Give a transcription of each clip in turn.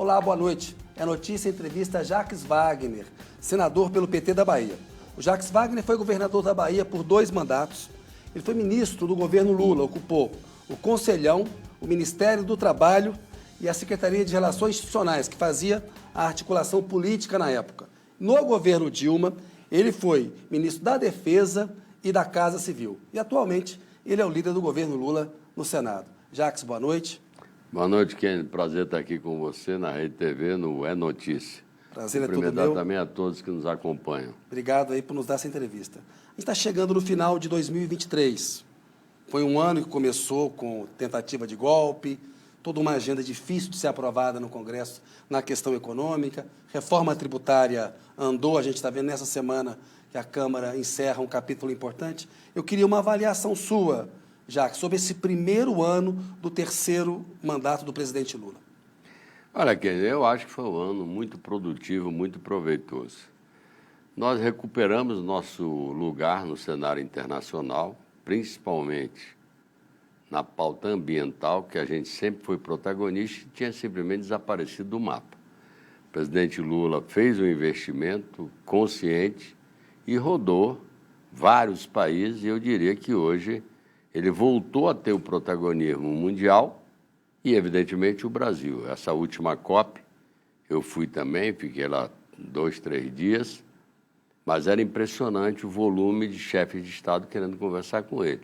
Olá, boa noite. É notícia e entrevista a Jacques Wagner, senador pelo PT da Bahia. O Jacques Wagner foi governador da Bahia por 2 mandatos. Ele foi ministro do governo Lula, ocupou o Conselhão, o Ministério do Trabalho e a Secretaria de Relações Institucionais, que fazia a articulação política na época. No governo Dilma, ele foi ministro da Defesa e da Casa Civil. E, atualmente, ele é o líder do governo Lula no Senado. Jacques, boa noite. Boa noite, Kenny. Prazer estar aqui com você na Rede TV, no É Notícia. Prazer é todo meu. Também a todos que nos acompanham. Obrigado aí por nos dar essa entrevista. A gente está chegando no final de 2023. Foi um ano que começou com tentativa de golpe, toda uma agenda difícil de ser aprovada no Congresso na questão econômica. Reforma tributária andou, a gente está vendo nessa semana que a Câmara encerra um capítulo importante. Eu queria uma avaliação sua, Jacques, sobre esse primeiro ano do terceiro mandato do presidente Lula. Olha, Kenny, eu acho que foi um ano muito produtivo, muito proveitoso. Nós recuperamos nosso lugar no cenário internacional, principalmente na pauta ambiental, que a gente sempre foi protagonista e tinha simplesmente desaparecido do mapa. O presidente Lula fez um investimento consciente e rodou vários países, e eu diria que hoje ele voltou a ter o protagonismo mundial e, evidentemente, o Brasil. Essa última COP, eu fui também, fiquei lá 2, 3 dias, mas era impressionante o volume de chefes de Estado querendo conversar com ele,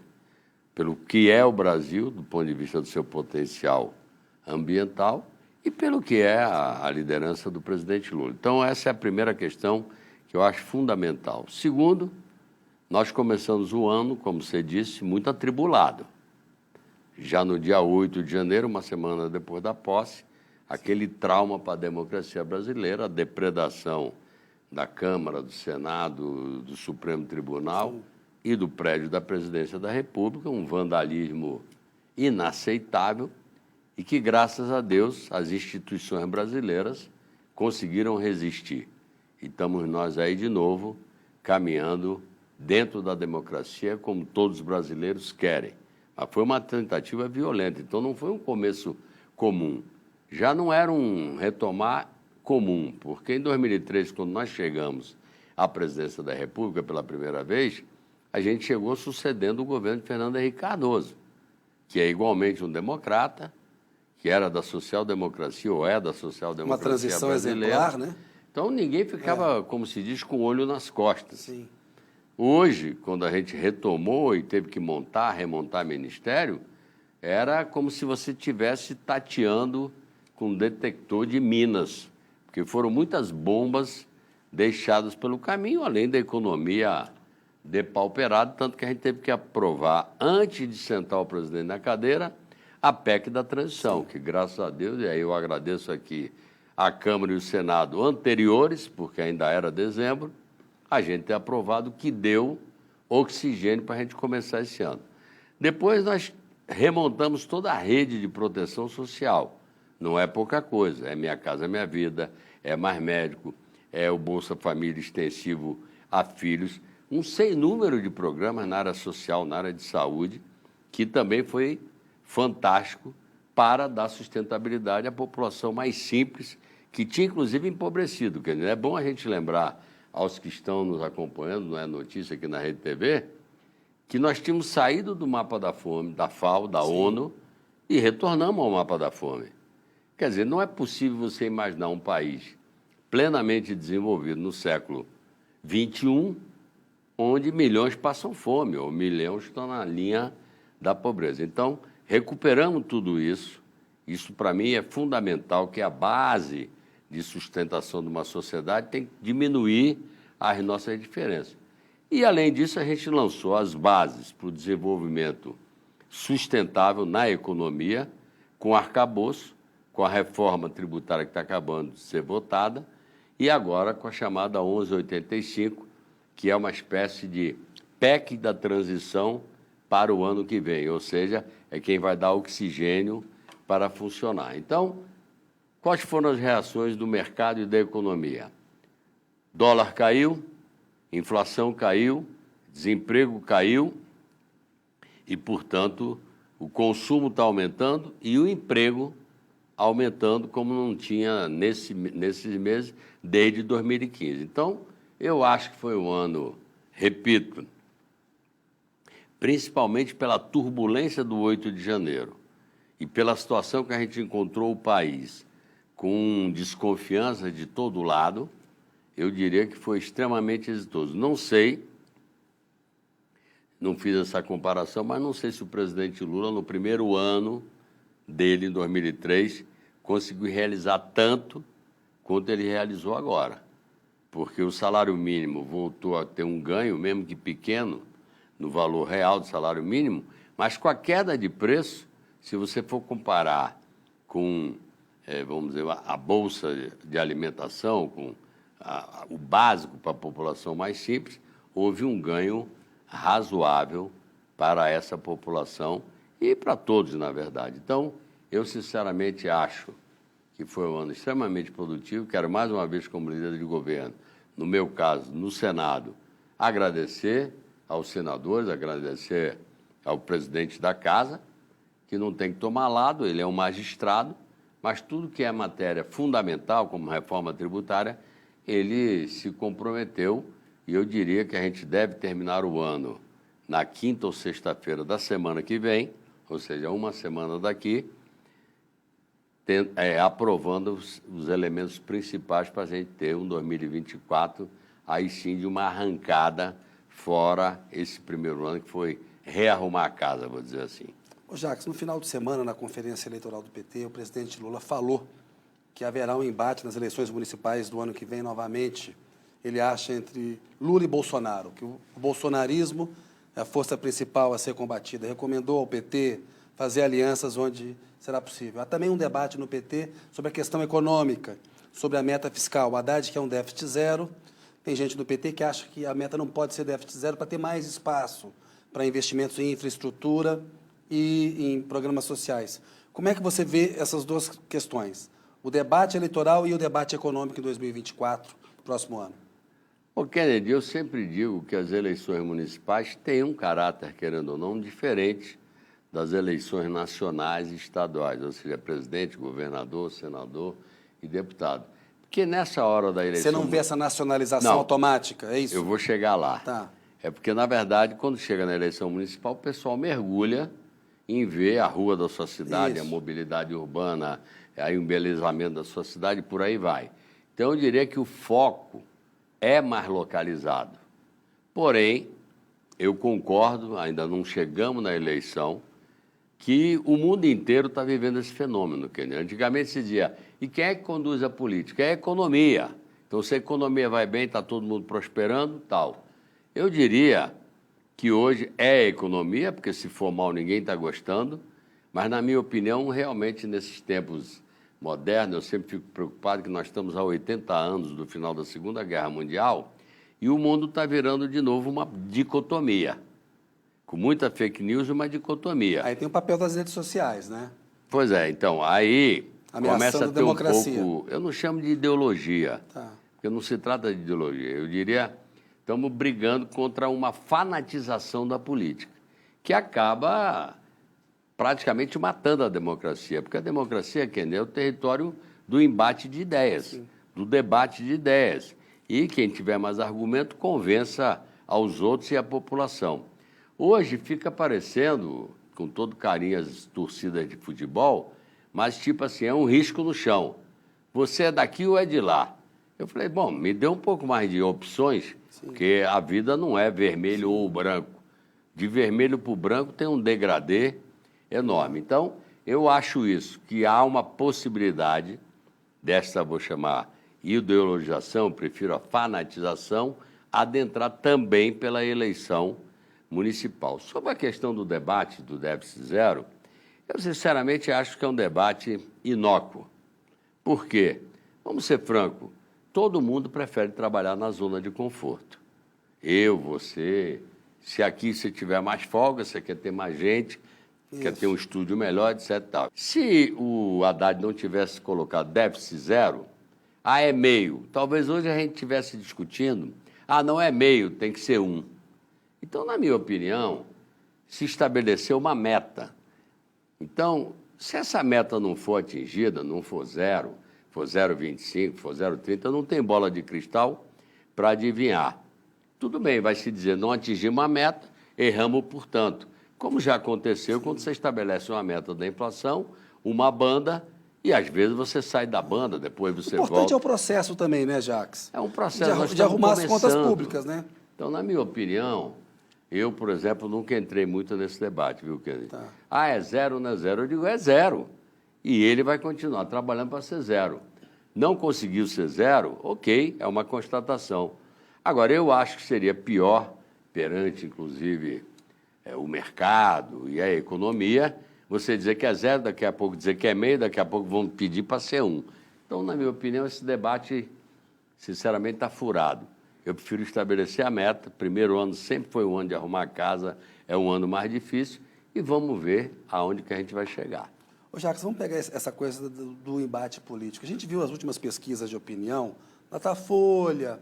pelo que é o Brasil, do ponto de vista do seu potencial ambiental, e pelo que é a liderança do presidente Lula. Então, essa é a primeira questão que eu acho fundamental. Segundo, nós começamos o ano, como você disse, muito atribulado. Já no dia 8 de janeiro, uma semana depois da posse, aquele trauma para a democracia brasileira, a depredação da Câmara, do Senado, do Supremo Tribunal e do prédio da Presidência da República, um vandalismo inaceitável e que, graças a Deus, as instituições brasileiras conseguiram resistir. E estamos nós aí de novo caminhando dentro da democracia como todos os brasileiros querem. Mas foi uma tentativa violenta, então não foi um começo comum. Já não era um retomar comum, porque em 2003, quando nós chegamos à presidência da República pela primeira vez, a gente chegou sucedendo o governo de Fernando Henrique Cardoso, que é igualmente um democrata, que era da social-democracia ou é da social-democracia uma transição brasileira. Exemplar, né? Então ninguém ficava, como se diz, com o olho nas costas. Sim. Hoje, quando a gente retomou e teve que remontar ministério, era como se você estivesse tateando com um detector de minas, porque foram muitas bombas deixadas pelo caminho, além da economia depauperada, tanto que a gente teve que aprovar, antes de sentar o presidente na cadeira, a PEC da transição, que graças a Deus, e aí eu agradeço aqui a Câmara e o Senado anteriores, porque ainda era dezembro, a gente ter aprovado, que deu oxigênio para a gente começar esse ano. Depois nós remontamos toda a rede de proteção social. Não é pouca coisa, é Minha Casa Minha Vida, é Mais Médico, é o Bolsa Família extensivo a filhos, um sem número de programas na área social, na área de saúde, que também foi fantástico para dar sustentabilidade à população mais simples, que tinha inclusive empobrecido. Quer dizer, é bom a gente lembrar aos que estão nos acompanhando, não é notícia aqui na Rede TV, que nós tínhamos saído do mapa da fome, da FAO, da ONU, e retornamos ao mapa da fome. Quer dizer, não é possível você imaginar um país plenamente desenvolvido no século XXI, onde milhões passam fome, ou milhões estão na linha da pobreza. Então, recuperamos tudo isso. Isso, para mim, é fundamental, que a base de sustentação de uma sociedade tem que diminuir as nossas diferenças. E, além disso, a gente lançou as bases para o desenvolvimento sustentável na economia, com arcabouço, com a reforma tributária que está acabando de ser votada, e agora com a chamada 1185, que é uma espécie de PEC da transição para o ano que vem, ou seja, é quem vai dar oxigênio para funcionar. Então, quais foram as reações do mercado e da economia? Dólar caiu, inflação caiu, desemprego caiu e, portanto, o consumo está aumentando e o emprego aumentando como não tinha nesses meses desde 2015. Então, eu acho que foi um ano, repito, principalmente pela turbulência do 8 de janeiro e pela situação que a gente encontrou o país com desconfiança de todo lado, eu diria que foi extremamente exitoso. Não sei, não fiz essa comparação, mas não sei se o presidente Lula, no primeiro ano dele, em 2003, conseguiu realizar tanto quanto ele realizou agora. Porque o salário mínimo voltou a ter um ganho, mesmo que pequeno, no valor real do salário mínimo, mas com a queda de preço, se você for comparar com, vamos dizer, a bolsa de alimentação, com o básico para a população mais simples, houve um ganho razoável para essa população e para todos, na verdade. Então, eu sinceramente acho que foi um ano extremamente produtivo. Quero mais uma vez, como líder de governo, no meu caso, no Senado, agradecer aos senadores, agradecer ao presidente da Casa, que não tem que tomar lado, ele é um magistrado, mas tudo que é matéria fundamental, como reforma tributária, ele se comprometeu, e eu diria que a gente deve terminar o ano na quinta ou sexta-feira da semana que vem, ou seja, uma semana daqui, aprovando os elementos principais para a gente ter um 2024, aí sim, de uma arrancada fora esse primeiro ano, que foi rearrumar a casa, vou dizer assim. Ô Jacques, no final de semana, na conferência eleitoral do PT, o presidente Lula falou que haverá um embate nas eleições municipais do ano que vem novamente. Ele acha entre Lula e Bolsonaro, que o bolsonarismo é a força principal a ser combatida. Recomendou ao PT fazer alianças onde será possível. Há também um debate no PT sobre a questão econômica, sobre a meta fiscal. O Haddad quer um déficit zero. Tem gente do PT que acha que a meta não pode ser déficit zero para ter mais espaço para investimentos em infraestrutura e em programas sociais. Como é que você vê essas duas questões? O debate eleitoral e o debate econômico em 2024, próximo ano. Ô, Kennedy, eu sempre digo que as eleições municipais têm um caráter, querendo ou não, diferente das eleições nacionais e estaduais, ou seja, presidente, governador, senador e deputado. Porque nessa hora da eleição... Você não vê essa nacionalização automática, é isso? Eu vou chegar lá. Tá. É porque, na verdade, quando chega na eleição municipal, o pessoal mergulha em ver a rua da sua cidade, Isso. a mobilidade urbana, o embelezamento da sua cidade, por aí vai. Então, eu diria que o foco é mais localizado. Porém, eu concordo, ainda não chegamos na eleição, que o mundo inteiro está vivendo esse fenômeno. Antigamente se dizia, e quem é que conduz a política? É a economia. Então, se a economia vai bem, está todo mundo prosperando, tal. Eu diria que hoje é a economia, porque se for mal ninguém está gostando, mas, na minha opinião, realmente, nesses tempos modernos, eu sempre fico preocupado que nós estamos há 80 anos do final da Segunda Guerra Mundial e o mundo está virando de novo uma dicotomia, com muita fake news e uma dicotomia. Aí tem o papel das redes sociais, né? Pois é, então, aí Ameaçando começa a ter democracia. um pouco... Eu não chamo de ideologia, Tá. porque não se trata de ideologia. Eu diria, estamos brigando contra uma fanatização da política, que acaba praticamente matando a democracia, porque a democracia, Kennedy, é o território do embate de ideias, sim, do debate de ideias. E quem tiver mais argumento, convença aos outros e à população. Hoje fica parecendo, com todo carinho, as torcidas de futebol, mas tipo assim, é um risco no chão. Você é daqui ou é de lá? Eu falei, bom, me dê um pouco mais de opções, sim, porque a vida não é vermelho, sim, ou branco. De vermelho para o branco tem um degradê enorme. Então, eu acho isso, que há uma possibilidade dessa, vou chamar, ideologização, prefiro a fanatização, adentrar também pela eleição municipal. Sobre a questão do debate do déficit zero, eu sinceramente acho que é um debate inócuo. Por quê? Vamos ser franco, todo mundo prefere trabalhar na zona de conforto. Eu, você, se aqui você tiver mais folga, você quer ter mais gente, isso, quer ter um estúdio melhor, etc. Tal. Se o Haddad não tivesse colocado déficit zero, é meio. Talvez hoje a gente estivesse discutindo, não é meio, tem que ser 1. Então, na minha opinião, se estabeleceu uma meta. Então, Se essa meta não for atingida, não for 0, for 0,25, for 0,30, não tem bola de cristal para adivinhar. Tudo bem, vai se dizer, não atingimos a meta, erramos portanto. Como já aconteceu quando você estabelece uma meta da inflação, uma banda, e às vezes você sai da banda, depois você volta. O importante é o processo também, né, Jacques? É um processo de arrumar as contas começando. públicas, né? Então, na minha opinião, eu, por exemplo, nunca entrei muito nesse debate, viu, Kennedy? Tá. Ah, é 0, não é 0? Eu digo, é 0. E ele vai continuar trabalhando para ser 0. Não conseguiu ser 0, ok, é uma constatação. Agora, eu acho que seria pior, perante, inclusive, o mercado e a economia, você dizer que é 0, daqui a pouco dizer que é meio, daqui a pouco vão pedir para ser 1. Então, na minha opinião, esse debate, sinceramente, está furado. Eu prefiro estabelecer a meta. Primeiro ano sempre foi um ano de arrumar a casa, é um ano mais difícil, e vamos ver aonde que a gente vai chegar. Ô, Jacques, vamos pegar essa coisa do embate político. A gente viu as últimas pesquisas de opinião, Datafolha,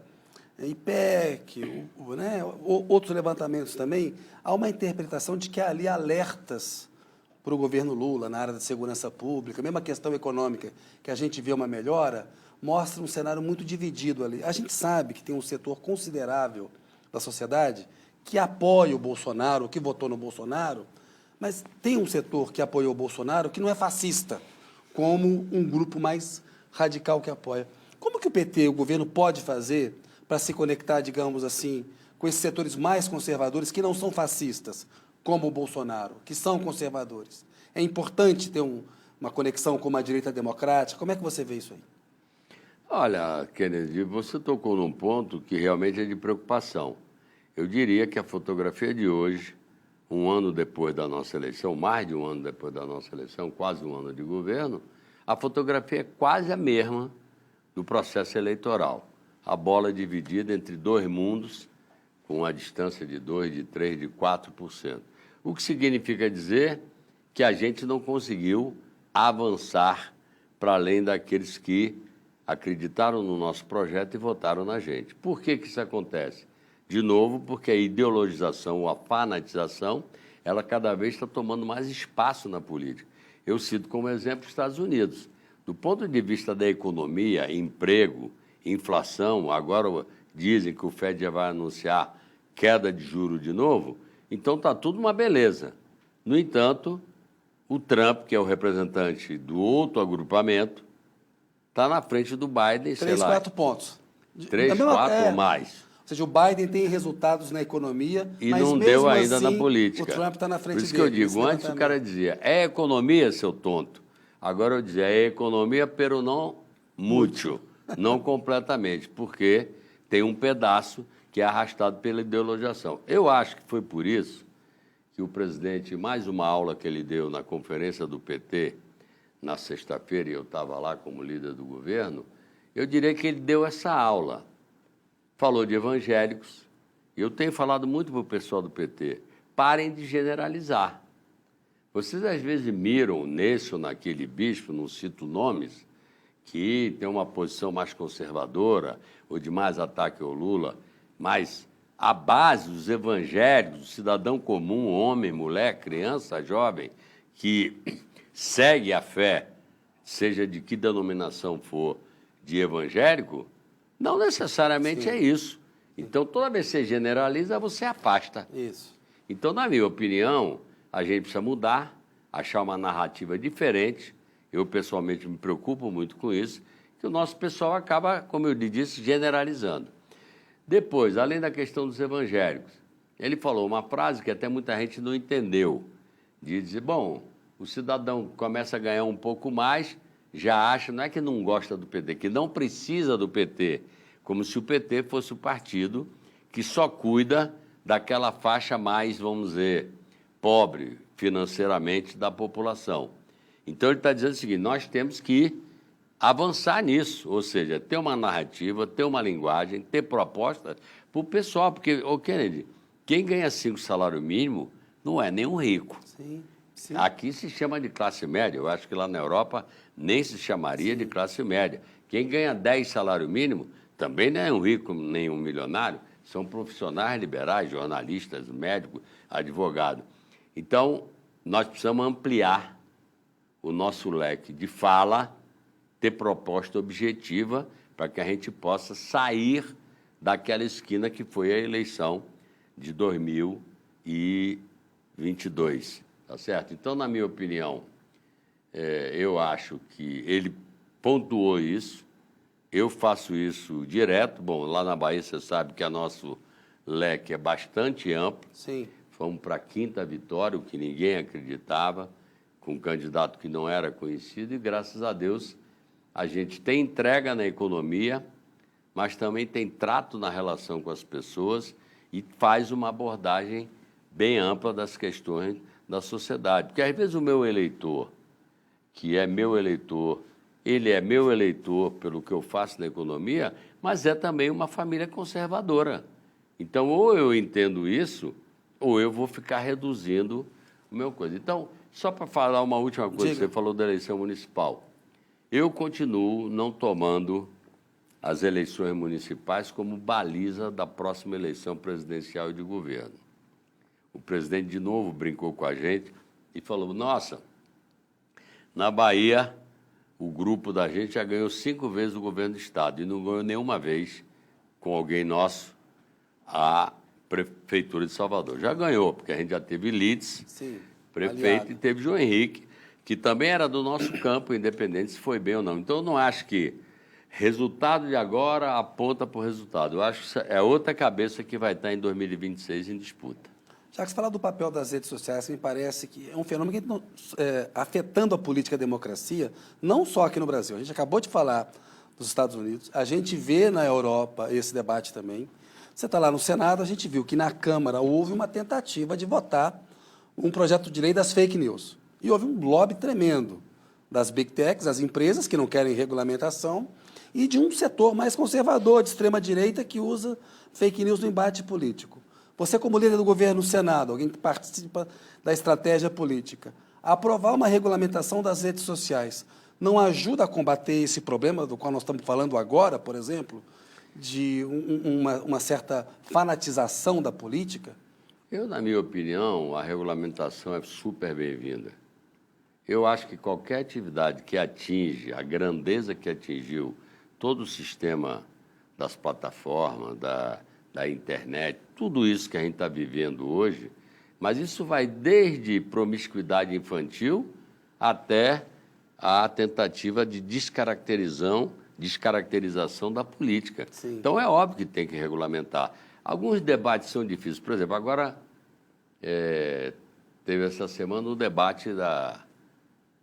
IPEC, né, outros levantamentos também. Há uma interpretação de que há ali alertas para o governo Lula na área da segurança pública, mesmo a questão econômica, que a gente vê uma melhora, mostra um cenário muito dividido ali. A gente sabe que tem um setor considerável da sociedade que apoia o Bolsonaro, que votou no Bolsonaro, mas tem um setor que apoiou o Bolsonaro que não é fascista, como um grupo mais radical que apoia. Como que o PT, o governo, pode fazer para se conectar, digamos assim, com esses setores mais conservadores que não são fascistas, como o Bolsonaro, que são conservadores? É importante ter uma conexão com uma direita democrática? Como é que você vê isso aí? Olha, Kennedy, você tocou num ponto que realmente é de preocupação. Eu diria que a fotografia de hoje, um ano depois da nossa eleição, mais de um ano depois da nossa eleição, quase um ano de governo, a fotografia é quase a mesma do processo eleitoral. A bola é dividida entre dois mundos, com uma distância de 2%, de 3%, de 4%. O que significa dizer que a gente não conseguiu avançar para além daqueles que acreditaram no nosso projeto e votaram na gente. Por que que isso acontece? De novo, porque a ideologização ou a fanatização, ela cada vez está tomando mais espaço na política. Eu cito como exemplo os Estados Unidos. Do ponto de vista da economia, emprego, inflação, agora dizem que o Fed já vai anunciar queda de juro de novo, então está tudo uma beleza. No entanto, o Trump, que é o representante do outro agrupamento, está na frente do Biden, 3, 4 pontos. 3, 4 ou mais. Ou seja, o Biden tem resultados na economia, e mas não mesmo deu ainda assim, na política. o Trump está na frente dele. Por isso que eu digo, antes o cara dizia, é economia, seu tonto. Agora eu dizia, é economia, pero não muito, não completamente, porque tem um pedaço que é arrastado pela ideologização. Eu acho que foi por isso que o presidente, mais uma aula que ele deu na conferência do PT, na sexta-feira, e eu estava lá como líder do governo, eu diria que ele deu essa aula. Falou de evangélicos, e eu tenho falado muito para o pessoal do PT, parem de generalizar. Vocês, às vezes, miram nesse ou naquele bispo, não cito nomes, que tem uma posição mais conservadora ou de mais ataque ao Lula, mas a base dos evangélicos, do cidadão comum, homem, mulher, criança, jovem, que segue a fé, seja de que denominação for, de evangélico, não necessariamente Sim. É isso. Então, toda vez que você generaliza, você afasta. Isso. Então, na minha opinião, a gente precisa mudar, achar uma narrativa diferente. Eu, pessoalmente, me preocupo muito com isso, que o nosso pessoal acaba, como eu lhe disse, generalizando. Depois, além da questão dos evangélicos, ele falou uma frase que até muita gente não entendeu, de dizer, bom, o cidadão começa a ganhar um pouco mais, já acha, não é que não gosta do PT, que não precisa do PT, como se o PT fosse o partido que só cuida daquela faixa mais, vamos dizer, pobre financeiramente da população. Então, ele está dizendo o seguinte, nós temos que avançar nisso, ou seja, ter uma narrativa, ter uma linguagem, ter propostas para o pessoal, porque, Kennedy, quem ganha 5 salário mínimo não é nenhum rico. Sim. Sim. Aqui se chama de classe média, eu acho que lá na Europa nem se chamaria Sim. de classe média. Quem ganha 10 salário mínimo também não é um rico nem um milionário, são profissionais liberais, jornalistas, médicos, advogados. Então, nós precisamos ampliar o nosso leque de fala, ter proposta objetiva para que a gente possa sair daquela esquina que foi a eleição de 2022, tá certo? Então, na minha opinião, eu acho que ele pontuou isso, eu faço isso direto. Bom, lá na Bahia você sabe que o nosso leque é bastante amplo. Sim. Fomos para a 5ª vitória, o que ninguém acreditava, com um candidato que não era conhecido, e graças a Deus a gente tem entrega na economia, mas também tem trato na relação com as pessoas e faz uma abordagem bem ampla das questões da sociedade. Porque às vezes o meu eleitor, que é meu eleitor, ele é meu eleitor pelo que eu faço na economia, mas é também uma família conservadora. Então, ou eu entendo isso, ou eu vou ficar reduzindo o meu coisa. Então, só para falar uma última coisa, Diga. você falou da eleição municipal. Eu continuo não tomando as eleições municipais como baliza da próxima eleição presidencial e de governo. O presidente, de novo, brincou com a gente e falou, nossa, na Bahia, o grupo da gente já ganhou 5 vezes o governo do Estado e não ganhou nenhuma vez com alguém nosso a Prefeitura de Salvador. Já ganhou, porque a gente já teve Lides, Sim, prefeito, aliado. e teve João Henrique, que também era do nosso campo, independente se foi bem ou não. Então, eu não acho que resultado de agora aponta para o resultado. Eu acho que é outra cabeça que vai estar em 2026 em disputa. Já que você fala do papel das redes sociais, me parece que é um fenômeno que afetando a política e a democracia, não só aqui no Brasil. A gente acabou de falar dos Estados Unidos, a gente vê na Europa esse debate também. Você está lá no Senado, a gente viu que na Câmara houve uma tentativa de votar um projeto de lei das fake news. E houve um lobby tremendo das big techs, as empresas que não querem regulamentação, e de um setor mais conservador, de extrema-direita, que usa fake news no embate político. Você, como líder do governo no Senado, alguém que participa da estratégia política, aprovar uma regulamentação das redes sociais não ajuda a combater esse problema do qual nós estamos falando agora, por exemplo, de uma certa fanatização da política? Eu, na minha opinião, a regulamentação é super bem-vinda. Eu acho que qualquer atividade que atinge a grandeza que atingiu todo o sistema das plataformas, da internet, tudo isso que a gente está vivendo hoje, mas isso vai desde promiscuidade infantil até a tentativa de descaracterização da política. Sim. Então, é óbvio que tem que regulamentar. Alguns debates são difíceis. Por exemplo, agora teve essa semana o debate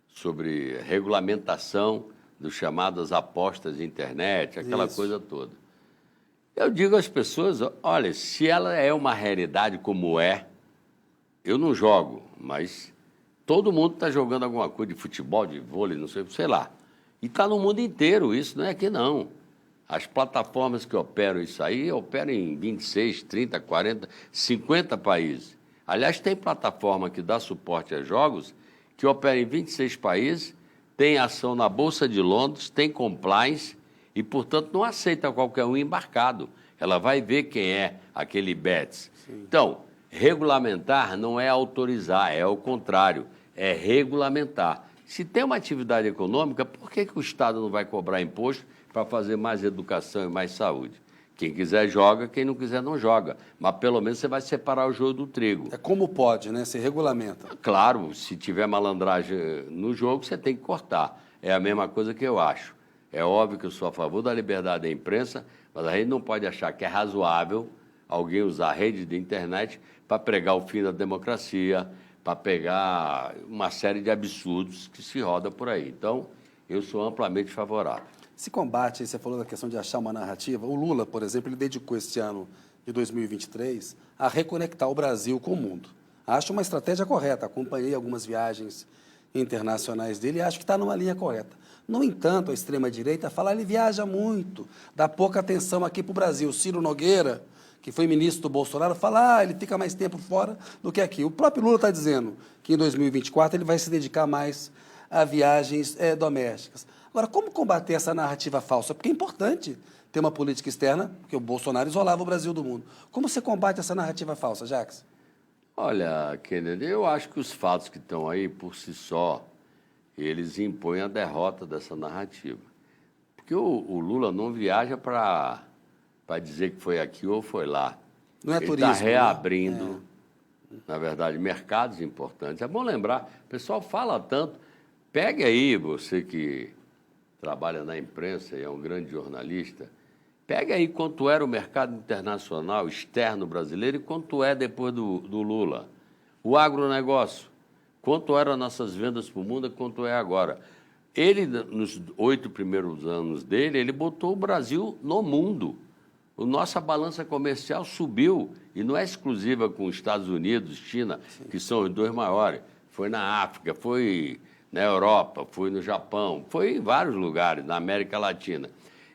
sobre regulamentação dos chamadas apostas de internet, aquela Isso. coisa toda. Eu digo às pessoas, olha, se ela é uma realidade como eu não jogo, mas todo mundo está jogando alguma coisa de futebol, de vôlei, não sei lá. E está no mundo inteiro isso, não é aqui não. As plataformas que operam isso aí, operam em 26, 30, 40, 50 países. Aliás, tem plataforma que dá suporte a jogos que opera em 26 países, tem ação na Bolsa de Londres, tem compliance e, portanto, não aceita qualquer um embarcado. Ela vai ver quem é aquele bets. Então, regulamentar não é autorizar, é o contrário, é regulamentar. Se tem uma atividade econômica, por que o Estado não vai cobrar imposto para fazer mais educação e mais saúde? Quem quiser joga, quem não quiser não joga. Mas pelo menos você vai separar o joio do trigo. É como pode, né? Se regulamenta. Claro, se tiver malandragem no jogo, você tem que cortar. É a mesma coisa que eu acho. É óbvio que eu sou a favor da liberdade da imprensa, mas a gente não pode achar que é razoável alguém usar a rede de internet para pregar o fim da democracia, para pegar uma série de absurdos que se roda por aí. Então, eu sou amplamente favorável. Esse combate, você falou da questão de achar uma narrativa. O Lula, por exemplo, ele dedicou este ano de 2023 a reconectar o Brasil com o mundo. Acho uma estratégia correta. Acompanhei algumas viagens internacionais dele e acho que está numa linha correta. No entanto, a extrema-direita fala que ele viaja muito, dá pouca atenção aqui para o Brasil. Ciro Nogueira, que foi ministro do Bolsonaro, fala ele fica mais tempo fora do que aqui. O próprio Lula está dizendo que em 2024 ele vai se dedicar mais a viagens domésticas. Agora, como combater essa narrativa falsa? Porque é importante ter uma política externa, porque o Bolsonaro isolava o Brasil do mundo. Como você combate essa narrativa falsa, Jacques? Olha, Kennedy, eu acho que os fatos que estão aí por si só, eles impõem a derrota dessa narrativa. Porque o Lula não viaja para dizer que foi aqui ou foi lá. Não é Ele turismo, está né? reabrindo, na verdade, mercados importantes. É bom lembrar, o pessoal fala tanto. Pegue aí, você que trabalha na imprensa e é um grande jornalista, pegue aí quanto era o mercado internacional, externo brasileiro e quanto é depois do Lula. O agronegócio, quanto eram nossas vendas para o mundo e quanto é agora. Ele, nos 8 primeiros anos dele, ele botou o Brasil no mundo. A nossa balança comercial subiu, e não é exclusiva com os Estados Unidos, China, que são os 2 maiores. Foi na África, foi na Europa, foi no Japão, foi em vários lugares, na América Latina.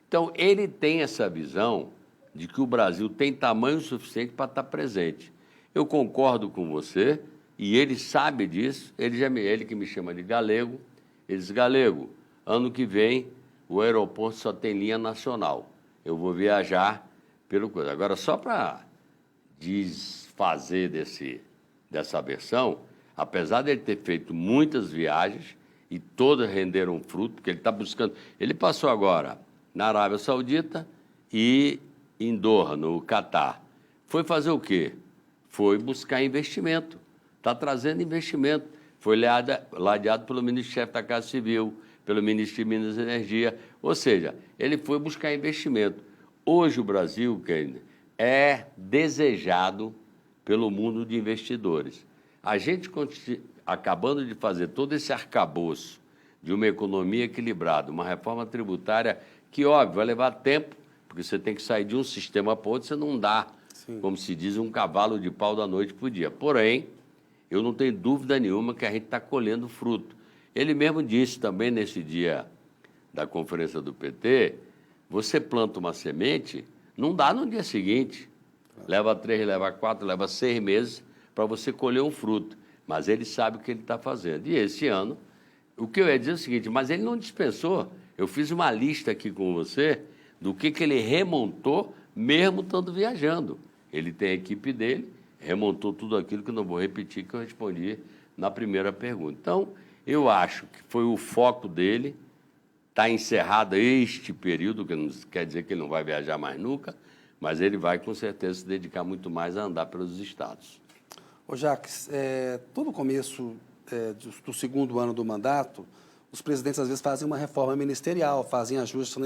Então, ele tem essa visão de que o Brasil tem tamanho suficiente para estar presente. Eu concordo com você, e ele sabe disso, ele que me chama de galego, ele diz, galego, ano que vem o aeroporto só tem linha nacional. Eu vou viajar pelo coisa. Agora, só para desfazer dessa versão, apesar de ele ter feito muitas viagens e todas renderam fruto, porque ele está buscando... Ele passou agora na Arábia Saudita e em Doha, no Catar. Foi fazer o quê? Foi buscar investimento. Está trazendo investimento. Foi ladeado pelo ministro-chefe da Casa Civil, pelo ministro de Minas e Energia. Ou seja, ele foi buscar investimento. Hoje o Brasil, Kennedy, é desejado pelo mundo de investidores. A gente, acabando de fazer todo esse arcabouço de uma economia equilibrada, uma reforma tributária que, óbvio, vai levar tempo, porque você tem que sair de um sistema para outro, você não dá, como se diz, um cavalo de pau da noite para o dia. Porém, eu não tenho dúvida nenhuma que a gente está colhendo fruto. Ele mesmo disse também nesse dia da conferência do PT, você planta uma semente, não dá no dia seguinte. Leva 3, leva 4, leva 6 meses para você colher um fruto. Mas ele sabe o que ele está fazendo. E esse ano, o que eu ia dizer é o seguinte, mas ele não dispensou. Eu fiz uma lista aqui com você do que ele remontou, mesmo estando viajando. Ele tem a equipe dele, remontou tudo aquilo que eu não vou repetir, que eu respondi na primeira pergunta. Então, eu acho que foi o foco dele, está encerrado este período, que não quer dizer que ele não vai viajar mais nunca, mas ele vai, com certeza, se dedicar muito mais a andar pelos estados. Ô Jacques, todo começo do segundo ano do mandato, os presidentes, às vezes, fazem uma reforma ministerial, fazem ajustes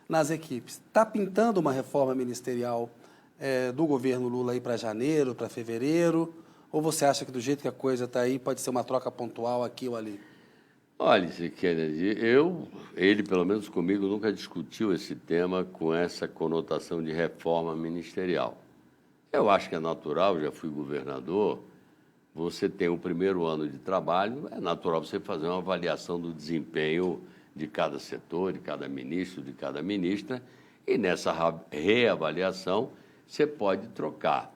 nas equipes. Está pintando uma reforma ministerial do governo Lula aí para janeiro, para fevereiro? Ou você acha que do jeito que a coisa está aí, pode ser uma troca pontual aqui ou ali? Olha, Kennedy, ele, pelo menos comigo, nunca discutiu esse tema com essa conotação de reforma ministerial. Eu acho que é natural, já fui governador, você tem o primeiro ano de trabalho, é natural você fazer uma avaliação do desempenho de cada setor, de cada ministro, de cada ministra, e nessa reavaliação você pode trocar.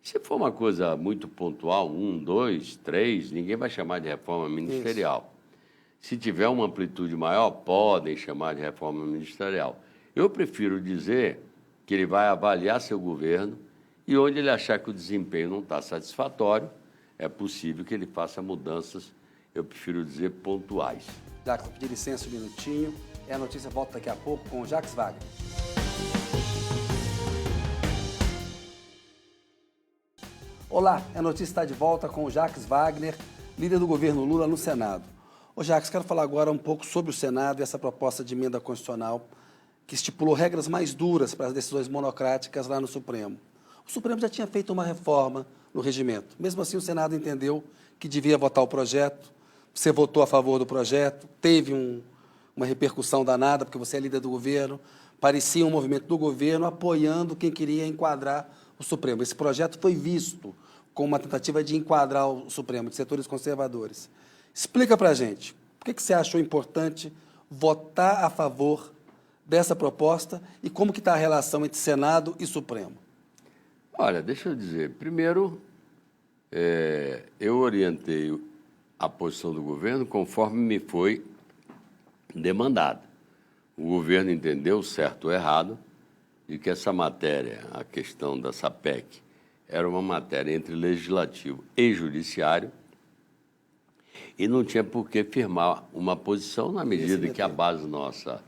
Se for uma coisa muito pontual, 1, 2, 3, ninguém vai chamar de reforma ministerial. Isso. Se tiver uma amplitude maior, podem chamar de reforma ministerial. Eu prefiro dizer que ele vai avaliar seu governo e onde ele achar que o desempenho não está satisfatório, é possível que ele faça mudanças, eu prefiro dizer, pontuais. Jacques, vou pedir licença um minutinho. A notícia volta daqui a pouco com o Jacques Wagner. Olá, a notícia está de volta com o Jacques Wagner, líder do governo Lula no Senado. Ô Jacques, quero falar agora um pouco sobre o Senado e essa proposta de emenda constitucional que estipulou regras mais duras para as decisões monocráticas lá no Supremo. O Supremo já tinha feito uma reforma no regimento. Mesmo assim, o Senado entendeu que devia votar o projeto. Você votou a favor do projeto, teve uma repercussão danada, porque você é líder do governo, parecia um movimento do governo apoiando quem queria enquadrar o Supremo. Esse projeto foi visto como uma tentativa de enquadrar o Supremo, de setores conservadores. Explica para a gente, por que você achou importante votar a favor dessa proposta e como que está a relação entre Senado e Supremo? Olha, deixa eu dizer, primeiro, eu orientei a posição do governo conforme me foi demandado. O governo entendeu, certo ou errado, de que essa matéria, a questão da SAPEC, era uma matéria entre legislativo e judiciário E não tinha por que firmar uma posição na medida que a base nossa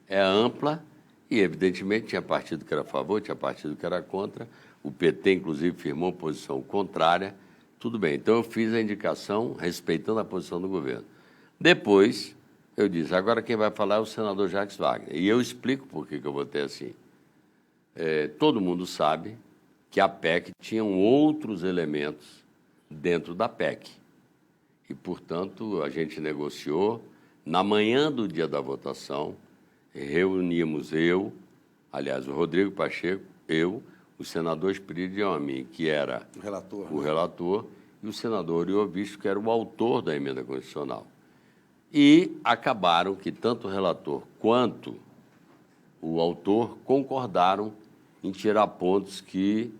é ampla e, evidentemente, tinha partido que era a favor, tinha partido que era contra. O PT, inclusive, firmou posição contrária. Tudo bem. Então, eu fiz a indicação respeitando a posição do governo. Depois, eu disse, agora quem vai falar é o senador Jacques Wagner. E eu explico por que eu votei assim. Todo mundo sabe que a PEC tinha outros elementos dentro da PEC. E, portanto, a gente negociou. Na manhã do dia da votação, reunimos aliás, o Rodrigo Pacheco, o senador Espírito Amin, que era o relator, e o senador Iovisto, que era o autor da emenda constitucional. E acabaram que tanto o relator quanto o autor concordaram em tirar pontos que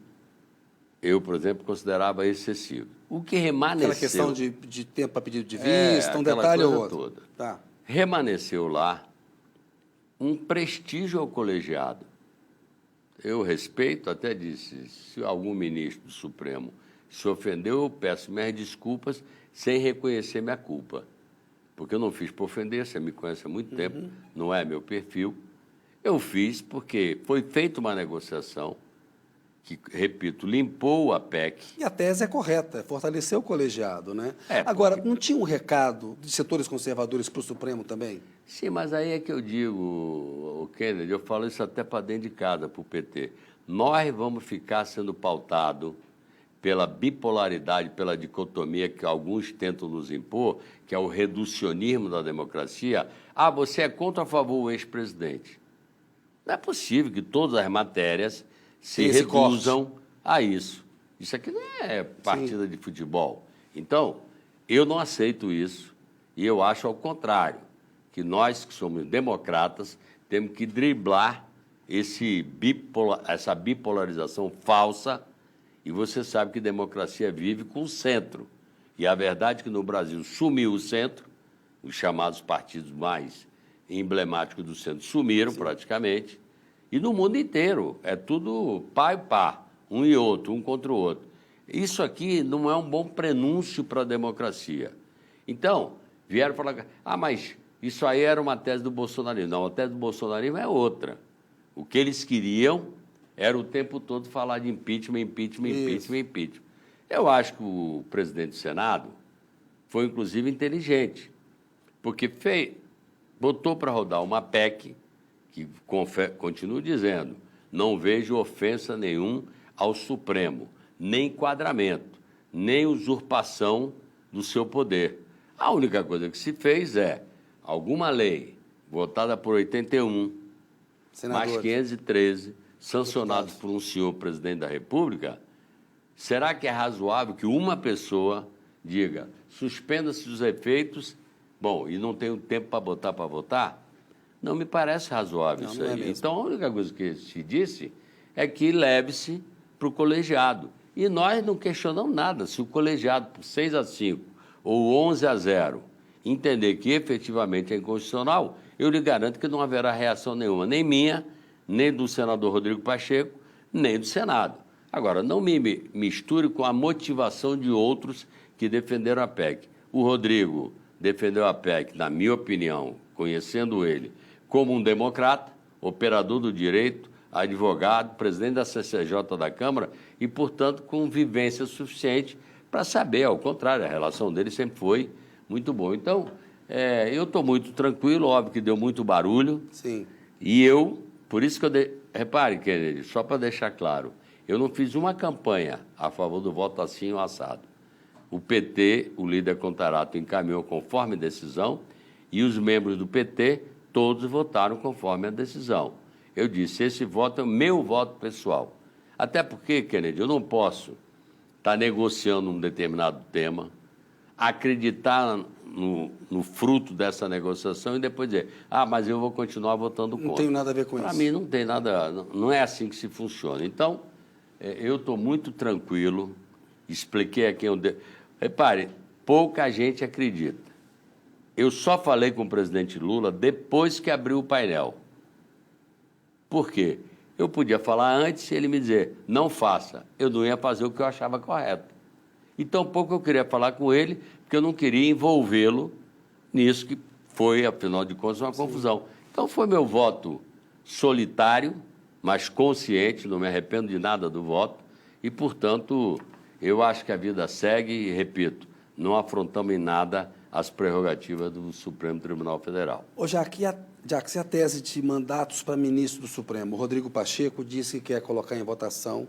eu, por exemplo, considerava excessivo. O que remanesceu... Aquela questão de tempo para pedido de vista, um detalhe ou outro. Toda. Tá. Remanesceu lá um prestígio ao colegiado. Eu respeito, até disse, se algum ministro do Supremo se ofendeu, eu peço minhas desculpas sem reconhecer minha culpa. Porque eu não fiz para ofender, você me conhece há muito tempo, não é meu perfil. Eu fiz porque foi feita uma negociação que, repito, limpou a PEC. E a tese é correta, fortaleceu o colegiado, né? Porque... Agora, não tinha um recado de setores conservadores para o Supremo também? Sim, mas aí é que eu digo, o Kennedy, eu falo isso até para dentro de casa, para o PT. Nós vamos ficar sendo pautados pela bipolaridade, pela dicotomia que alguns tentam nos impor, que é o reducionismo da democracia. Ah, você é contra ou a favor do ex-presidente? Não é possível que todas as matérias se reduzam a isso. Isso aqui não é partida de futebol. Então, eu não aceito isso e eu acho ao contrário, que nós que somos democratas temos que driblar essa bipolarização falsa. E você sabe que democracia vive com o centro. E a verdade é que no Brasil sumiu o centro, os chamados partidos mais emblemáticos do centro sumiram praticamente, e no mundo inteiro é tudo pá e pá, um e outro, um contra o outro. Isso aqui não é um bom prenúncio para a democracia. Então, vieram falar, mas isso aí era uma tese do bolsonarismo. Não, a tese do bolsonarismo é outra. O que eles queriam era o tempo todo falar de impeachment, impeachment, impeachment, impeachment. Eu acho que o presidente do Senado foi, inclusive, inteligente, porque botou para rodar uma PEC, que, continuo dizendo, não vejo ofensa nenhum ao Supremo, nem enquadramento, nem usurpação do seu poder. A única coisa que se fez é alguma lei votada por 81, mais 513, sancionados por um senhor presidente da República, será que é razoável que uma pessoa diga, suspenda-se os efeitos, e não tenho tempo para botar para votar? Não me parece razoável isso aí. Então, a única coisa que se disse é que leve-se para o colegiado. E nós não questionamos nada. Se o colegiado, por 6-5 ou 11-0, entender que efetivamente é inconstitucional, eu lhe garanto que não haverá reação nenhuma, nem minha, nem do senador Rodrigo Pacheco, nem do Senado. Agora, não me misture com a motivação de outros que defenderam a PEC. O Rodrigo defendeu a PEC, na minha opinião, conhecendo ele, como um democrata, operador do direito, advogado, presidente da CCJ da Câmara e, portanto, com vivência suficiente para saber, ao contrário, a relação dele sempre foi muito boa. Então, eu estou muito tranquilo, óbvio que deu muito barulho. Sim. E por isso que repare, Kennedy, só para deixar claro, eu não fiz uma campanha a favor do voto assim ou assado. O PT, o líder Contarato, encaminhou conforme decisão e os membros do PT, todos votaram conforme a decisão. Eu disse, esse voto é o meu voto pessoal. Até porque, Kennedy, eu não posso estar negociando um determinado tema, acreditar no fruto dessa negociação e depois dizer, mas eu vou continuar votando contra. Não tem nada a ver com isso. Para mim não tem nada, não é assim que se funciona. Então, eu estou muito tranquilo, expliquei a quem eu... Repare, pouca gente acredita. Eu só falei com o presidente Lula depois que abriu o painel. Por quê? Eu podia falar antes e ele me dizer, não faça. Eu não ia fazer o que eu achava correto. E tampouco eu queria falar com ele, porque porque eu não queria envolvê-lo nisso que foi, afinal de contas, uma confusão. Então, foi meu voto solitário, mas consciente, não me arrependo de nada do voto, e, portanto, eu acho que a vida segue e, repito, não afrontamos em nada as prerrogativas do Supremo Tribunal Federal. Ô, Jacques, e a tese de mandatos para ministro do Supremo? O Rodrigo Pacheco disse que quer colocar em votação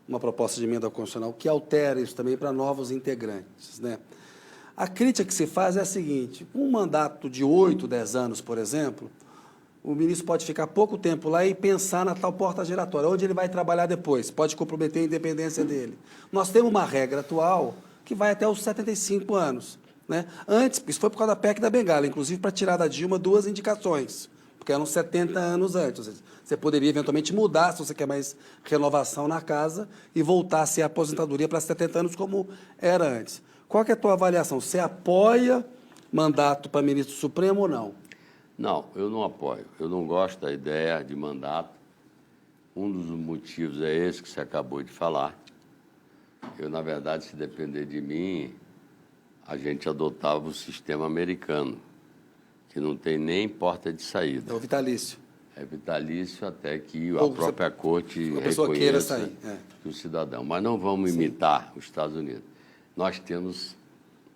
uma proposta de emenda constitucional que altera isso também para novos integrantes, né? A crítica que se faz é a seguinte: um mandato de 8, 10 anos, por exemplo, o ministro pode ficar pouco tempo lá e pensar na tal porta giratória, onde ele vai trabalhar depois, pode comprometer a independência dele. Nós temos uma regra atual que vai até os 75 anos. Né? Antes, isso foi por causa da PEC da Bengala, inclusive para tirar da Dilma 2 indicações, porque eram 70 anos antes. Você poderia eventualmente mudar, se você quer mais renovação na casa, e voltar a ser a aposentadoria para 70 anos como era antes. Qual que é a tua avaliação? Você apoia mandato para ministro Supremo ou não? Não, eu não apoio. Eu não gosto da ideia de mandato. Um dos motivos é esse que você acabou de falar. Eu, na verdade, se depender de mim, a gente adotava o sistema americano, que não tem nem porta de saída. É o vitalício. É vitalício até que a Ou própria corte queira reconheça sair. que o cidadão. Mas não vamos imitar os Estados Unidos. Nós temos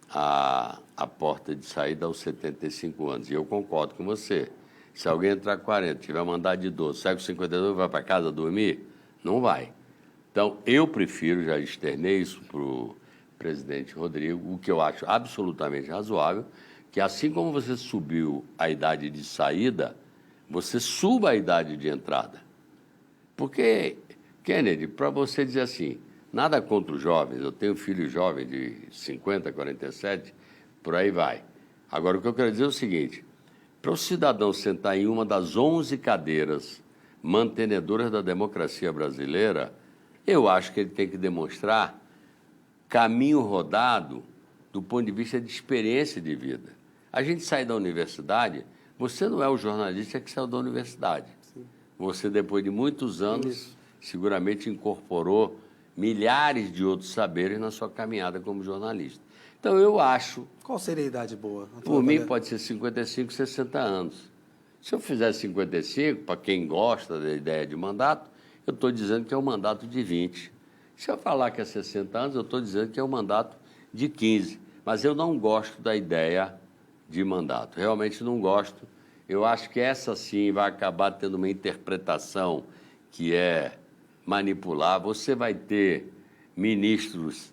a porta de saída aos 75 anos. E eu concordo com você. Se alguém entrar com 40, tiver mandado de 12, sai com 52 e vai para casa dormir, não vai. Então, eu prefiro, já externei isso para o presidente Rodrigo, o que eu acho absolutamente razoável, que assim como você subiu a idade de saída, você suba a idade de entrada. Porque, Kennedy, para você dizer assim, nada contra os jovens, eu tenho filho jovem de 50, 47, por aí vai. Agora, o que eu quero dizer é o seguinte: para o cidadão sentar em uma das 11 cadeiras mantenedoras da democracia brasileira, eu acho que ele tem que demonstrar caminho rodado do ponto de vista de experiência de vida. A gente sai da universidade, você não é o jornalista que saiu da universidade. Sim. Você, depois de muitos anos, seguramente incorporou milhares de outros saberes na sua caminhada como jornalista. Então, eu acho... Qual seria a idade boa? Por mim, pode ser 55, 60 anos. Se eu fizer 55, para quem gosta da ideia de mandato, eu estou dizendo que é um mandato de 20. Se eu falar que é 60 anos, eu estou dizendo que é um mandato de 15. Mas eu não gosto da ideia de mandato. Realmente não gosto. Eu acho que essa, sim, vai acabar tendo uma interpretação que é manipular. Você vai ter ministros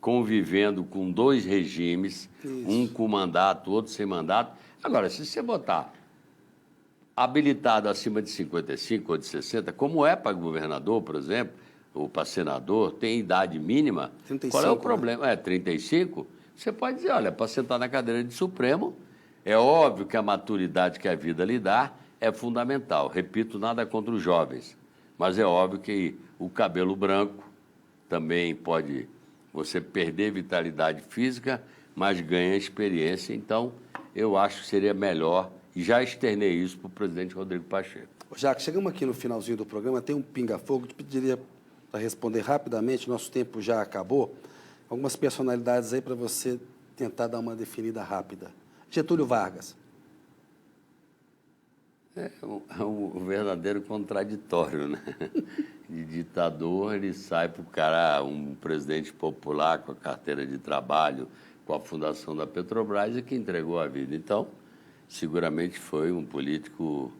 convivendo com dois regimes, um com mandato, outro sem mandato. Agora, se você botar habilitado acima de 55 ou de 60, como é para governador, por exemplo, ou para senador, tem idade mínima, 35, qual é o problema? Né? 35, você pode dizer, olha, para sentar na cadeira de Supremo, é óbvio que a maturidade que a vida lhe dá é fundamental. Repito, nada contra os jovens, mas é óbvio que o cabelo branco também pode você perder vitalidade física, mas ganha experiência. Então, eu acho que seria melhor, e já externei isso para o presidente Rodrigo Pacheco. Jacques, chegamos aqui no finalzinho do programa, tem um pinga-fogo, te pediria para responder rapidamente, nosso tempo já acabou, algumas personalidades aí para você tentar dar uma definida rápida. Getúlio Vargas. É um verdadeiro contraditório, né? De ditador, ele sai para o cara, um presidente popular com a carteira de trabalho, com a fundação da Petrobras e que entregou a vida. Então, seguramente foi um político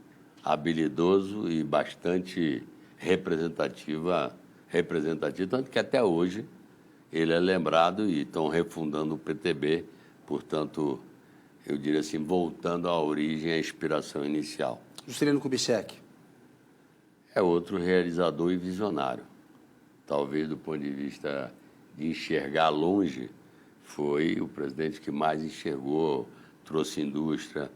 habilidoso e bastante representativo, tanto que até hoje ele é lembrado e estão refundando o PTB, portanto, eu diria assim, voltando à origem, à inspiração inicial. Juscelino Kubitschek. É outro realizador e visionário. Talvez, do ponto de vista de enxergar longe, foi o presidente que mais enxergou, trouxe indústria,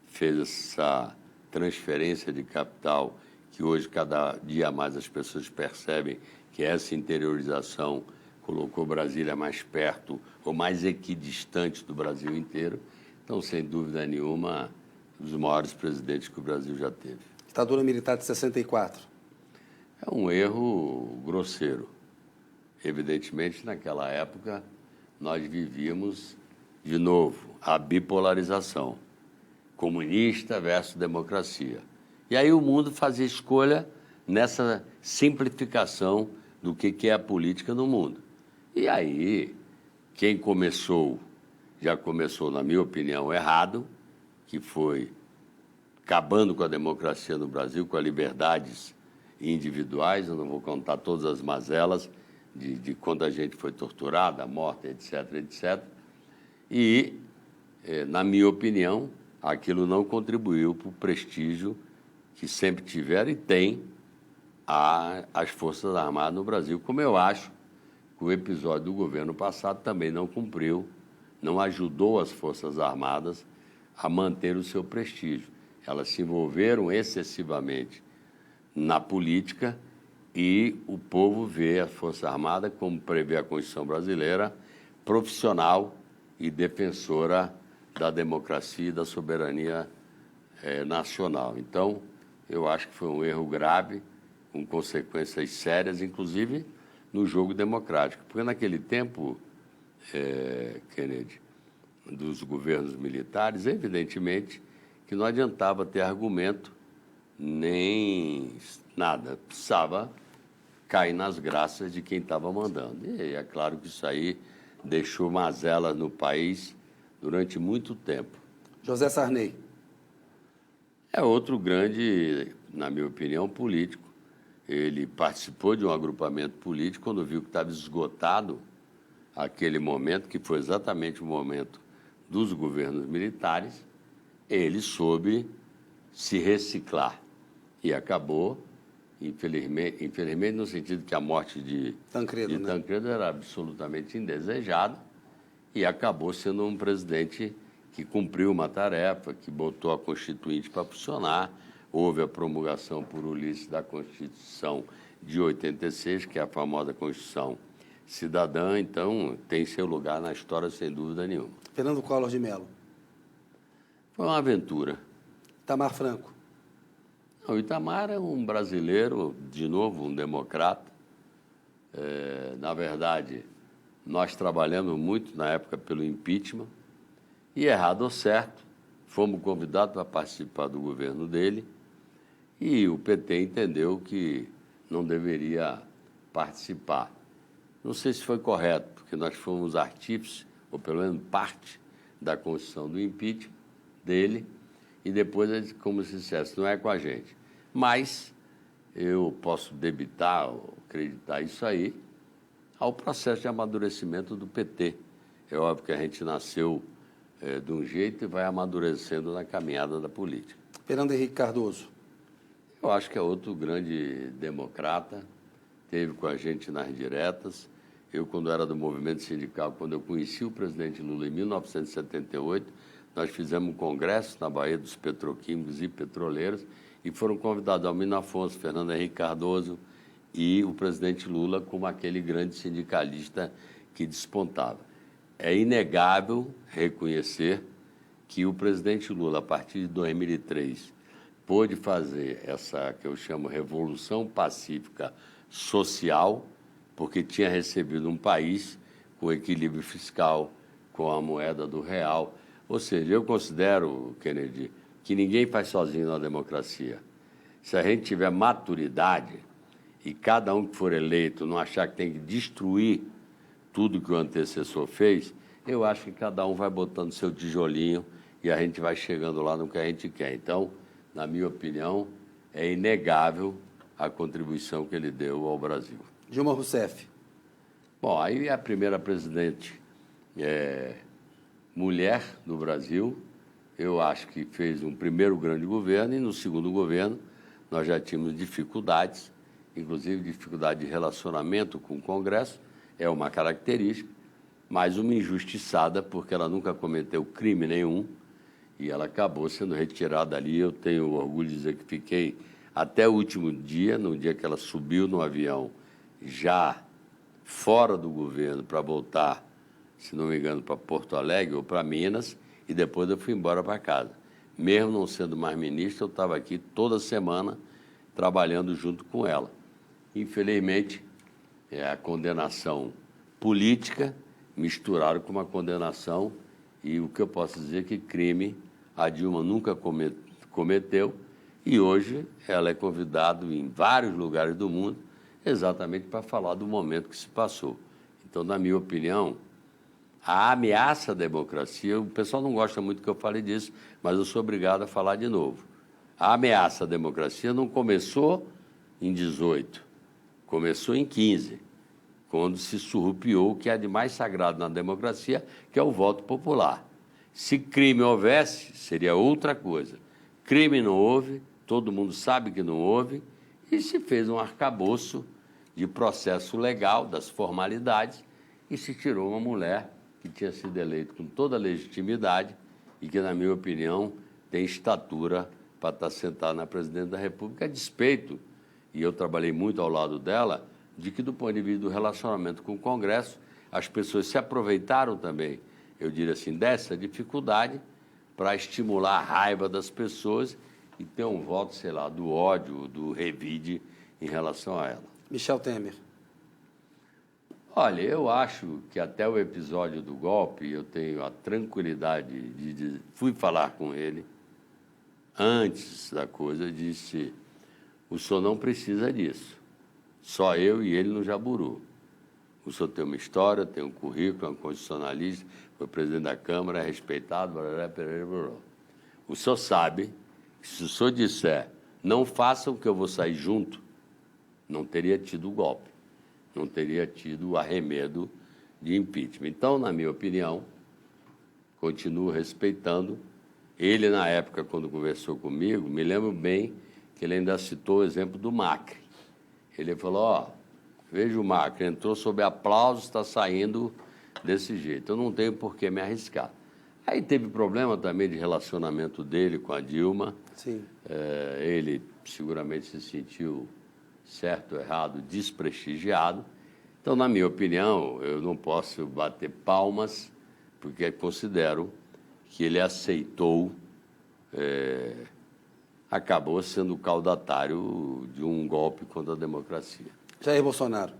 fez essa transferência de capital, que hoje, cada dia mais, as pessoas percebem que essa interiorização colocou Brasília mais perto ou mais equidistante do Brasil inteiro. Então, sem dúvida nenhuma, um dos maiores presidentes que o Brasil já teve. Ditadura militar de 64. É um erro grosseiro. Evidentemente, naquela época, nós vivíamos de novo, a bipolarização, comunista versus democracia. E aí o mundo fazia escolha nessa simplificação do que é a política no mundo. E aí, quem começou, já começou, na minha opinião, errado, que foi acabando com a democracia no Brasil, com as liberdades individuais. Eu não vou contar todas as mazelas de quando a gente foi torturado, a morte, etc., etc. E, na minha opinião, aquilo não contribuiu para o prestígio que sempre tiveram e tem as Forças Armadas no Brasil, como eu acho que o episódio do governo passado também não cumpriu, não ajudou as Forças Armadas a manter o seu prestígio. Elas se envolveram excessivamente na política e o povo vê a Força Armada, como prevê a Constituição brasileira, profissional e defensora da democracia e da soberania nacional. Então, eu acho que foi um erro grave, com consequências sérias, inclusive no jogo democrático. Porque naquele tempo, Kennedy, dos governos militares, evidentemente que não adiantava ter argumento nem nada, precisava cair nas graças de quem estava mandando. E é claro que isso aí deixou mazelas no país durante muito tempo. José Sarney. É outro grande, na minha opinião, político. Ele participou de um agrupamento político quando viu que estava esgotado aquele momento, que foi exatamente o momento dos governos militares. Ele soube se reciclar e acabou, infelizmente no sentido que a morte de Tancredo era absolutamente indesejada, e acabou sendo um presidente que cumpriu uma tarefa, que botou a Constituinte para funcionar. Houve a promulgação por Ulisses da Constituição de 86, que é a famosa Constituição Cidadã, então tem seu lugar na história, sem dúvida nenhuma. Fernando Collor de Mello. Foi uma aventura. Itamar Franco. O Itamar é um brasileiro, de novo, um democrata. Na verdade, nós trabalhamos muito na época pelo impeachment, e errado ou certo, fomos convidados para participar do governo dele, e o PT entendeu que não deveria participar. Não sei se foi correto, porque nós fomos artífices, ou pelo menos parte da construção do impeachment dele, e depois, como se dissesse, não é com a gente. Mas eu posso debitar ou acreditar isso aí ao processo de amadurecimento do PT. É óbvio que a gente nasceu de um jeito e vai amadurecendo na caminhada da política. Fernando Henrique Cardoso. Eu acho que é outro grande democrata, esteve com a gente nas diretas. Eu, quando era do movimento sindical, quando eu conheci o presidente Lula em 1978, nós fizemos um congresso na Bahia dos petroquímicos e petroleiros e foram convidados Almino Afonso, Fernando Henrique Cardoso e o presidente Lula como aquele grande sindicalista que despontava. É inegável reconhecer que o presidente Lula, a partir de 2003, pôde fazer essa que eu chamo revolução pacífica social, porque tinha recebido um país com equilíbrio fiscal, com a moeda do real. Ou seja, eu considero, Kennedy, que ninguém faz sozinho na democracia. Se a gente tiver maturidade e cada um que for eleito não achar que tem que destruir tudo que o antecessor fez, eu acho que cada um vai botando seu tijolinho e a gente vai chegando lá no que a gente quer. Então, na minha opinião, é inegável a contribuição que ele deu ao Brasil. Dilma Rousseff. Bom, aí a primeira presidente mulher no Brasil, eu acho que fez um primeiro grande governo e no segundo governo nós já tínhamos dificuldades, inclusive dificuldade de relacionamento com o Congresso, é uma característica, mas uma injustiçada porque ela nunca cometeu crime nenhum e ela acabou sendo retirada ali. Eu tenho orgulho de dizer que fiquei até o último dia, no dia que ela subiu no avião, já fora do governo para voltar, se não me engano, para Porto Alegre ou para Minas, e depois eu fui embora para casa. Mesmo não sendo mais ministro, eu estava aqui toda semana trabalhando junto com ela. Infelizmente, a condenação política misturaram com uma condenação E o que eu posso dizer é que crime a Dilma nunca cometeu, e hoje ela é convidada em vários lugares do mundo exatamente para falar do momento que se passou. Então, na minha opinião, a ameaça à democracia, o pessoal não gosta muito que eu fale disso, mas eu sou obrigado a falar de novo. A ameaça à democracia não começou em 18, começou em 15, quando se surrupiou o que há de mais sagrado na democracia, que é o voto popular. Se crime houvesse, seria outra coisa. Crime não houve, todo mundo sabe que não houve, e se fez um arcabouço de processo legal, das formalidades, e se tirou uma mulher que tinha sido eleita com toda a legitimidade e que, na minha opinião, tem estatura para estar sentada na presidência da República, a despeito, e eu trabalhei muito ao lado dela, de que, do ponto de vista do relacionamento com o Congresso, as pessoas se aproveitaram também, eu diria assim, dessa dificuldade para estimular a raiva das pessoas e ter um voto, sei lá, do ódio, do revide em relação a ela. Michel Temer. Olha, eu acho que até o episódio do golpe, eu tenho a tranquilidade de dizer, fui falar com ele, antes da coisa, disse, o senhor não precisa disso, só eu e ele no Jaburu. O senhor tem uma história, tem um currículo, é um constitucionalista, foi presidente da Câmara, é respeitado, blá, blá, blá. O senhor sabe que se o senhor disser, não façam que eu vou sair junto, não teria tido o golpe, não teria tido o arremedo de impeachment. Então, na minha opinião, continuo respeitando. Ele, na época, quando conversou comigo, me lembro bem que ele ainda citou o exemplo do Macri. Ele falou, ó, veja o Macri, entrou sob aplauso, está saindo desse jeito. Eu não tenho por que me arriscar. Aí teve problema também de relacionamento dele com a Dilma. Sim. Ele seguramente se sentiu, certo ou errado, desprestigiado. Então, na minha opinião, eu não posso bater palmas, porque considero que ele aceitou, acabou sendo o caudatário de um golpe contra a democracia. Jair Bolsonaro.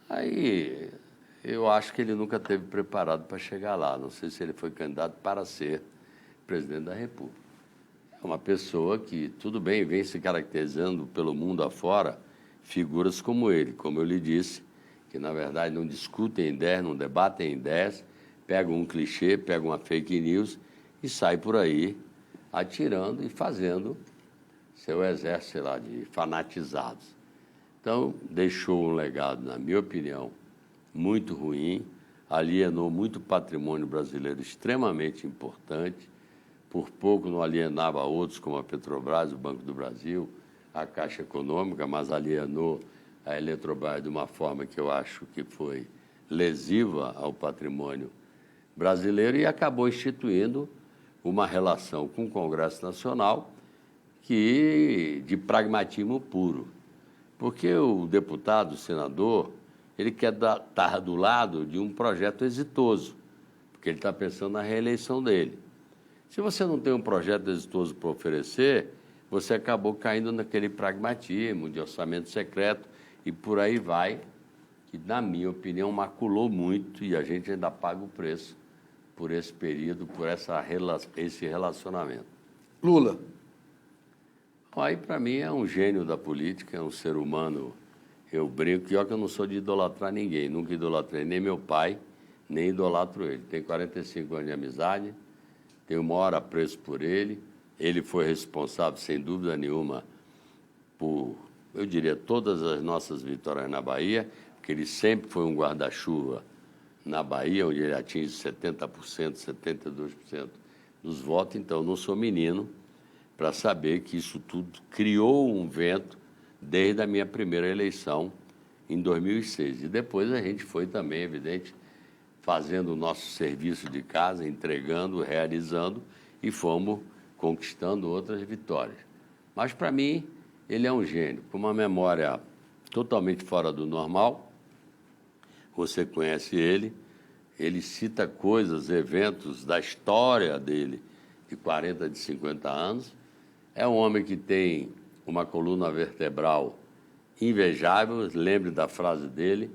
Aí, eu acho que ele nunca esteve preparado para chegar lá. Não sei se ele foi candidato para ser presidente da República. É uma pessoa que, tudo bem, vem se caracterizando pelo mundo afora, figuras como ele, como eu lhe disse, que, na verdade, não discutem ideias, não debatem ideias, pegam um clichê, pegam uma fake news e sai por aí atirando e fazendo seu exército, sei lá, de fanatizados. Então, deixou um legado, na minha opinião, muito ruim, alienou muito patrimônio brasileiro extremamente importante, por pouco não alienava outros, como a Petrobras, o Banco do Brasil, a Caixa Econômica, mas alienou a Eletrobras de uma forma que eu acho que foi lesiva ao patrimônio brasileiro e acabou instituindo uma relação com o Congresso Nacional de pragmatismo puro. Porque o deputado, o senador, ele quer estar do lado de um projeto exitoso, porque ele está pensando na reeleição dele. Se você não tem um projeto exitoso para oferecer, você acabou caindo naquele pragmatismo de orçamento secreto e por aí vai, que, na minha opinião, maculou muito e a gente ainda paga o preço por esse período, por esse relacionamento. Lula. Aí, para mim, é um gênio da política, é um ser humano, eu brinco, que eu não sou de idolatrar ninguém, nunca idolatrei nem meu pai, nem idolatro ele. Tenho 45 anos de amizade, tenho o maior apreço por ele. Ele foi responsável, sem dúvida nenhuma, por, eu diria, todas as nossas vitórias na Bahia, porque ele sempre foi um guarda-chuva na Bahia, onde ele atinge 70%, 72% dos votos. Então, não sou menino para saber que isso tudo criou um vento desde a minha primeira eleição, em 2006. E depois a gente foi também, evidente, fazendo o nosso serviço de casa, entregando, realizando, e fomos conquistando outras vitórias. Mas, para mim, ele é um gênio, com uma memória totalmente fora do normal. Você conhece ele cita coisas, eventos da história dele, de 40, de 50 anos. É um homem que tem uma coluna vertebral invejável, lembre da frase dele,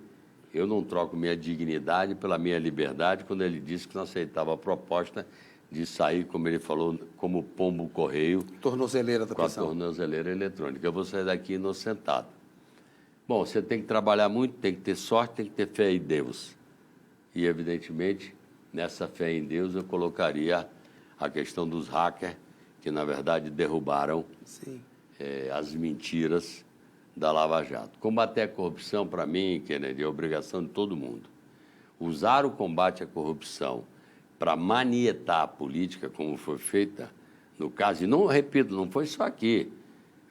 eu não troco minha dignidade pela minha liberdade, quando ele disse que não aceitava a proposta de sair, como ele falou, como pombo correio, Tornozeleira da com a prisão. tornozeleira eletrônica. Eu vou sair daqui inocentado. Bom, você tem que trabalhar muito, tem que ter sorte, tem que ter fé em Deus. E, evidentemente, nessa fé em Deus, eu colocaria a questão dos hackers, que, na verdade, derrubaram Sim. as mentiras da Lava Jato. Combater a corrupção, para mim, Kennedy, é obrigação de todo mundo. Usar o combate à corrupção para manietar a política, como foi feita no caso, e não, repito, não foi só aqui,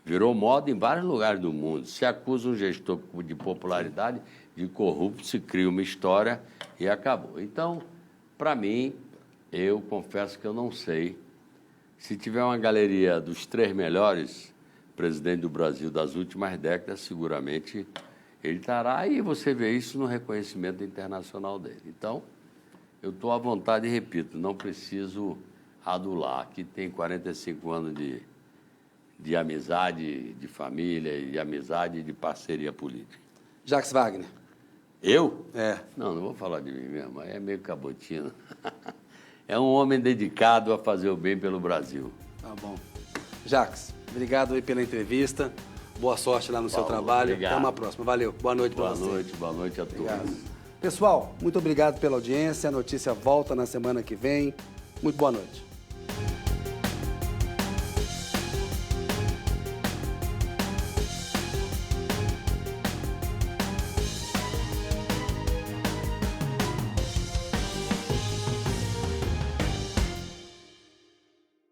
virou moda em vários lugares do mundo. Se acusa um gestor de popularidade, de corrupto, se cria uma história e acabou. Então, para mim, eu confesso que eu não sei. Se tiver uma galeria dos 3 melhores presidentes do Brasil das últimas décadas, seguramente ele estará, e você vê isso no reconhecimento internacional dele. Então, eu estou à vontade e repito, não preciso adular. Aqui tem 45 anos de amizade, de família, de amizade e de parceria política. Jacques Wagner. Eu? É. Não vou falar de mim mesmo, é meio cabotino. É um homem dedicado a fazer o bem pelo Brasil. Tá bom. Jacques, obrigado aí pela entrevista. Boa sorte lá no seu trabalho. Obrigado. Até uma próxima. Valeu. Boa noite para você. Boa noite a todos. Obrigado. Pessoal, muito obrigado pela audiência. A notícia volta na semana que vem. Muito boa noite.